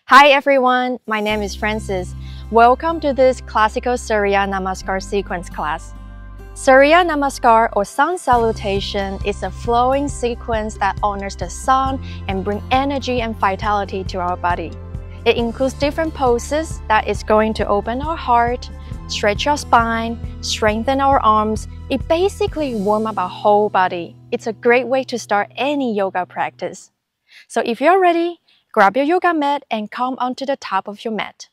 Hi everyone, my name is Francis. Welcome to this classical Surya Namaskar sequence class. Surya Namaskar or Sun Salutation is a flowing sequence that honors the sun and brings energy and vitality to our body. It includes different poses that is going to open our heart, stretch our spine, strengthen our arms. It basically warms up our whole body. It's a great way to start any yoga practice. So if you're ready, grab your yoga mat and come onto the top of your mat.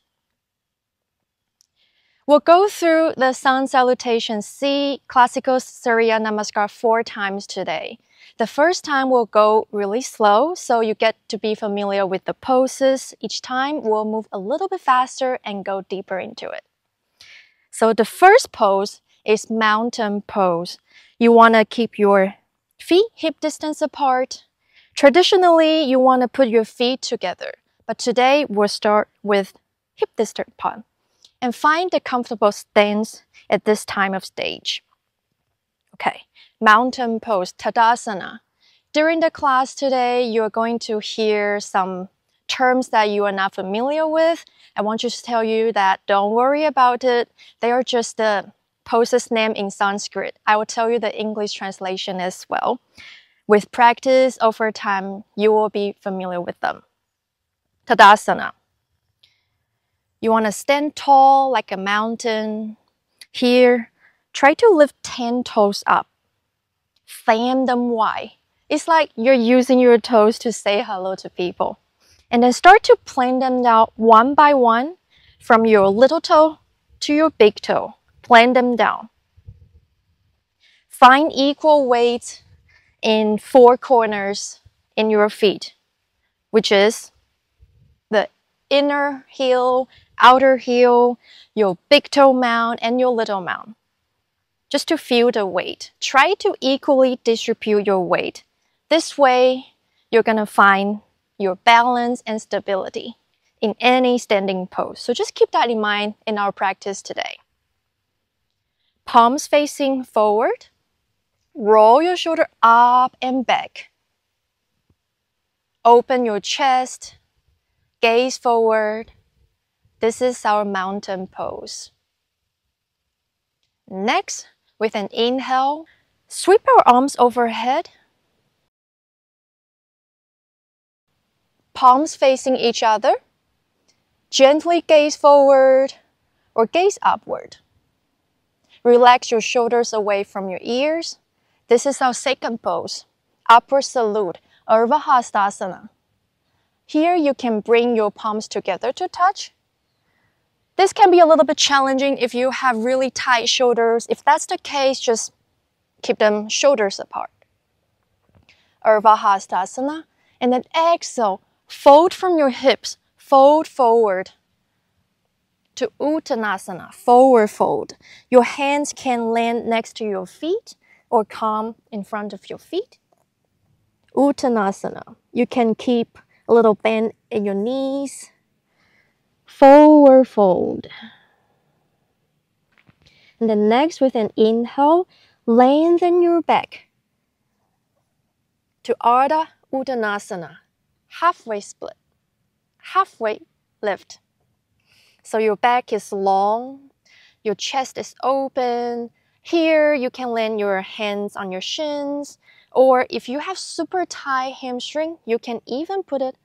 We'll go through the Sun Salutation C Classical Surya Namaskar 4 times today. The first time we'll go really slow, so you get to be familiar with the poses. Each time we'll move a little bit faster and go deeper into it. So the first pose is mountain pose. You want to keep your feet hip distance apart. Traditionally, you want to put your feet together, but today we'll start with hip distance apart and find the comfortable stance at this time of stage. Okay, mountain pose, Tadasana. During the class today, you're going to hear some terms that you are not familiar with. I want to tell you that don't worry about it. They are just the poses name in Sanskrit. I will tell you the English translation as well. With practice over time, you will be familiar with them. Tadasana. You want to stand tall like a mountain. Here, try to lift 10 toes up. Fan them wide. It's like you're using your toes to say hello to people. And then start to plant them down one by one from your little toe to your big toe. Plant them down. Find equal weight in 4 corners in your feet, which is the inner heel, outer heel, your big toe mount, and your little mount. Just to feel the weight. Try to equally distribute your weight. This way, you're gonna find your balance and stability in any standing pose. So just keep that in mind in our practice today. Palms facing forward. Roll your shoulder up and back. Open your chest. Gaze forward. This is our mountain pose. Next, with an inhale, sweep our arms overhead. Palms facing each other. Gently gaze forward or gaze upward. Relax your shoulders away from your ears. This is our second pose, upward salute, Urdhva Hastasana. Here you can bring your palms together to touch. This can be a little bit challenging if you have really tight shoulders. If that's the case, just keep them shoulders apart. Urdhva Hastasana. And then exhale, fold from your hips, fold forward to Uttanasana, forward fold. Your hands can land next to your feet or come in front of your feet. Uttanasana. You can keep a little bend in your knees. Forward fold. And then next, with an inhale, lengthen your back to Ardha Uttanasana. Halfway split, halfway lift. So your back is long, your chest is open. Here you can land your hands on your shins, or if you have super tight hamstring, you can even put it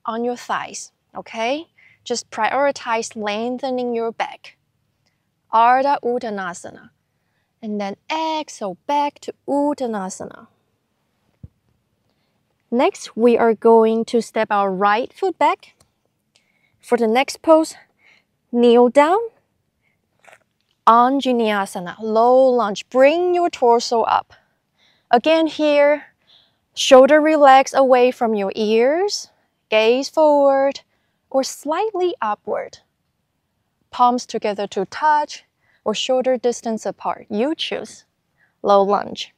on your thighs, okay? Just prioritize lengthening your back. Ardha Uttanasana. And then exhale back to Uttanasana. Next, we are going to step our right foot back. For the next pose, kneel down. Anjaneyasana, low lunge. Bring your torso up. Again here, shoulder relax away from your ears. Gaze forward or slightly upward. Palms together to touch or shoulder distance apart. You choose. Low lunge.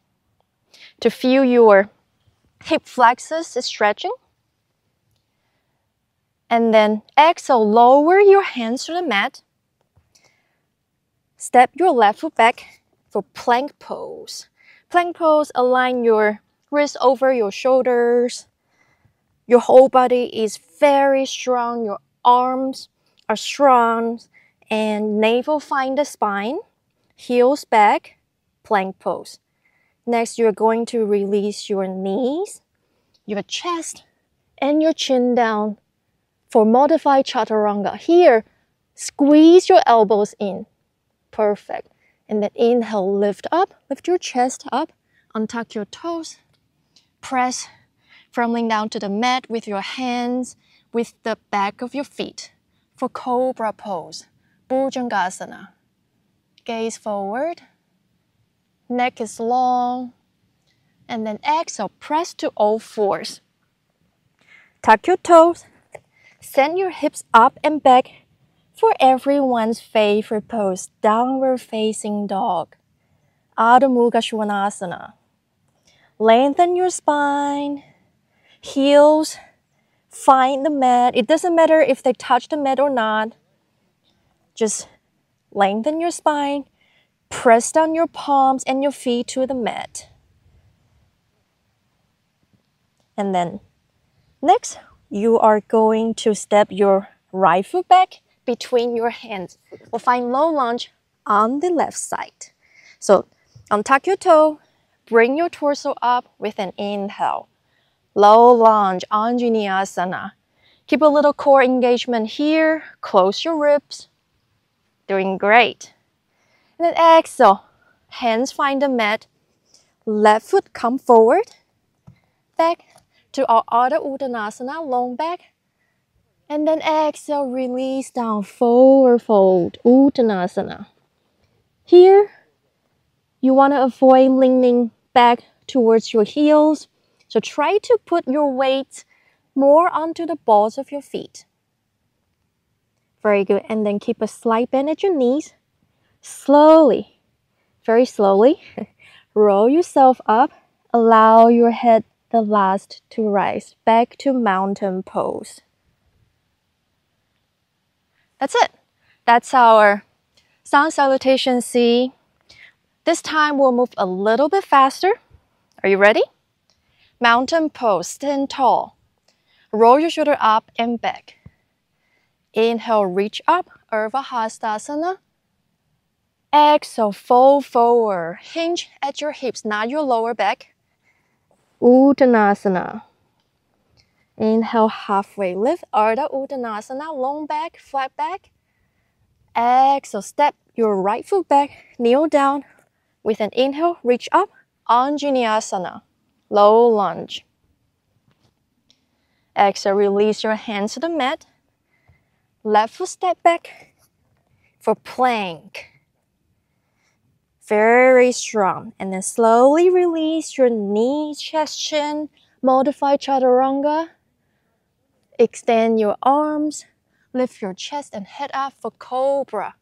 To feel your hip flexors is stretching. And then exhale, lower your hands to the mat. Step your left foot back for plank pose. Plank pose, align your wrist over your shoulders. Your whole body is very strong. Your arms are strong and navel find the spine, heels back, plank pose. Next, you're going to release your knees, your chest, and your chin down for modified chaturanga. Here, squeeze your elbows in. Perfect. And then inhale, lift up, lift your chest up, untuck your toes, press firmly down to the mat with your hands, with the back of your feet for cobra pose, Bhujangasana. Gaze forward, neck is long, and then exhale, press to all fours. Tuck your toes, send your hips up and back for everyone's favorite pose, downward facing dog, Adho Mukha Svanasana. Lengthen your spine, heels find the mat. It doesn't matter if they touch the mat or not. Just lengthen your spine, press down your palms and your feet to the mat. And then next, you are going to step your right foot back between your hands. We'll find low lunge on the left side. So untuck your toe, bring your torso up with an inhale. Low lunge, Anjaneyasana. Keep a little core engagement here. Close your ribs. Doing great. And then exhale. Hands find the mat. Left foot come forward. Back to our Ardha Uttanasana, long back. And then exhale, release down, forward fold, Uttanasana. Here, you want to avoid leaning back towards your heels. So try to put your weight more onto the balls of your feet. Very good. And then keep a slight bend at your knees. Slowly, very slowly, roll yourself up. Allow your head the last to rise. Back to mountain pose. That's it. That's our sun salutation C. This time we'll move a little bit faster. Are you ready? Mountain pose, stand tall. Roll your shoulder up and back. Inhale, reach up, Urdhva Hastasana. Exhale, fold forward. Hinge at your hips, not your lower back. Uttanasana. Inhale, halfway lift, Ardha Uttanasana, long back, flat back. Exhale, step your right foot back, kneel down. With an inhale, reach up, Anjaneyasana, low lunge. Exhale, release your hands to the mat. Left foot step back for plank. Very strong. And then slowly release your knees, chest, chin, modify chaturanga. Extend your arms, lift your chest and head up for cobra.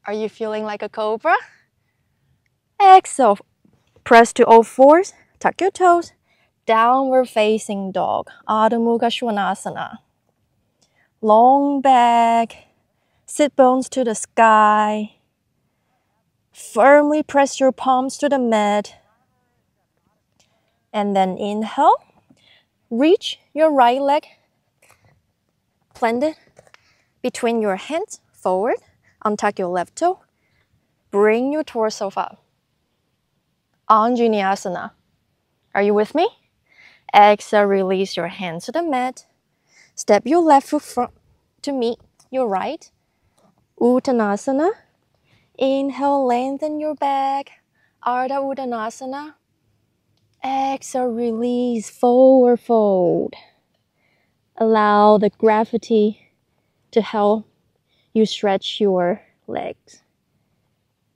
Are you feeling like a cobra? Exhale, press to all fours, tuck your toes, downward facing dog, Adho Mukha Svanasana. Long back, sit bones to the sky. Firmly press your palms to the mat. And then inhale, reach your right leg, plant it between your hands, forward, untuck your left toe, bring your torso up. Anjaneyasana. Are you with me? Exhale, release your hands to the mat. Step your left foot front to meet your right. Uttanasana. Inhale, lengthen your back. Ardha Uttanasana. Exhale, release, forward fold. Allow the gravity to help you stretch your legs.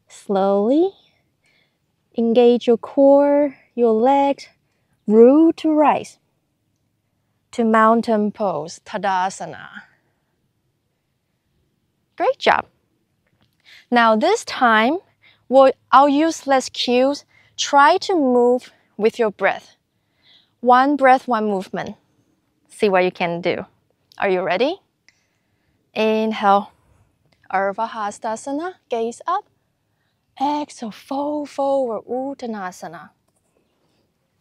Slowly engage your core, your legs, root to rise to mountain pose, Tadasana. Great job. Now this time, I'll use less cues. Try to move with your breath. One breath, one movement. See what you can do. Are you ready? Inhale, Urdhva Hastasana, gaze up. Exhale, fold forward, Uttanasana.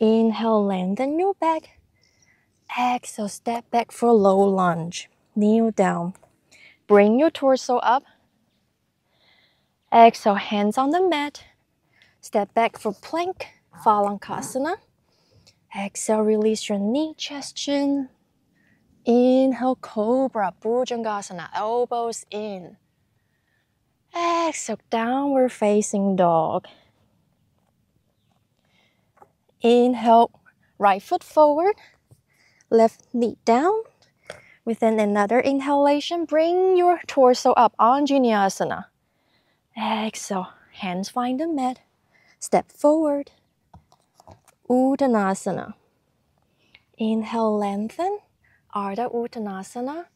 Inhale, lengthen your back. Exhale, step back for low lunge. kneel down. Bring your torso up. Exhale, hands on the mat. Step back for plank, Phalangasana. Exhale, release your knee, chest, chin. Inhale, Cobra, Bhujangasana, elbows in. Exhale, downward facing dog. Inhale, right foot forward, left knee down. Within another inhalation, bring your torso up, Anjaneyasana. Exhale, hands find the mat. Step forward, Uttanasana. Inhale, lengthen, Ardha Uttanasana.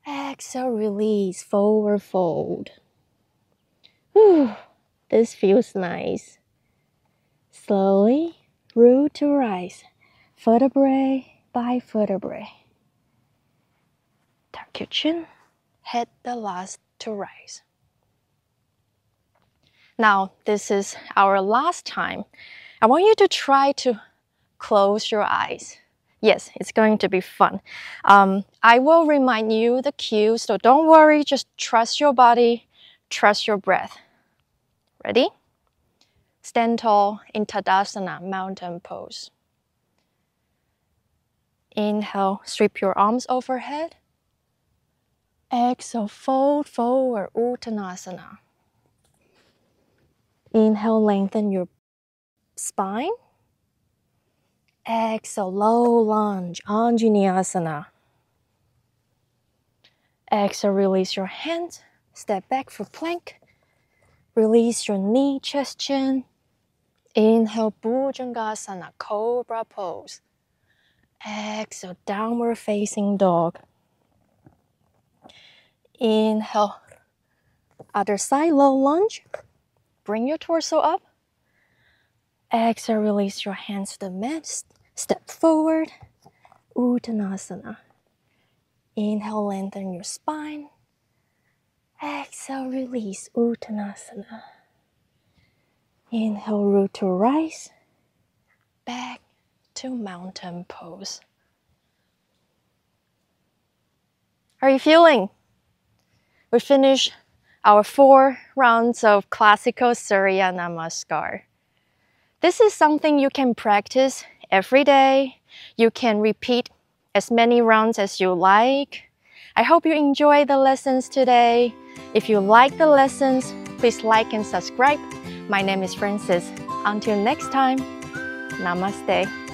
Exhale, release, forward fold. Whew, this feels nice. Slowly, root to rise, vertebrae by vertebrae. Tuck your chin, head the last to rise. Now, this is our last time. I want you to try to close your eyes. Yes, it's going to be fun. I will remind you the cues, so don't worry, just trust your body, trust your breath. Ready? Stand tall in Tadasana, mountain pose. Inhale, sweep your arms overhead. Exhale, fold forward, Uttanasana. Inhale, lengthen your spine. Exhale, low lunge, Anjaneyasana. Exhale, release your hands, step back for plank. Release your knee, chest, chin. Inhale, Bhujangasana, Cobra pose. Exhale, downward facing dog. Inhale, other side, low lunge. Bring your torso up. Exhale, release your hands to the mat. Step forward, Uttanasana. Inhale, lengthen your spine. Exhale, release, Uttanasana. Inhale, root to rise. Back to mountain pose. How are you feeling? We finished our 4 rounds of classical Surya Namaskar. This is something you can practice every day. You can repeat as many rounds as you like. I hope you enjoy the lessons today. If you like the lessons, please like and subscribe. My name is Francis. Until next time, Namaste.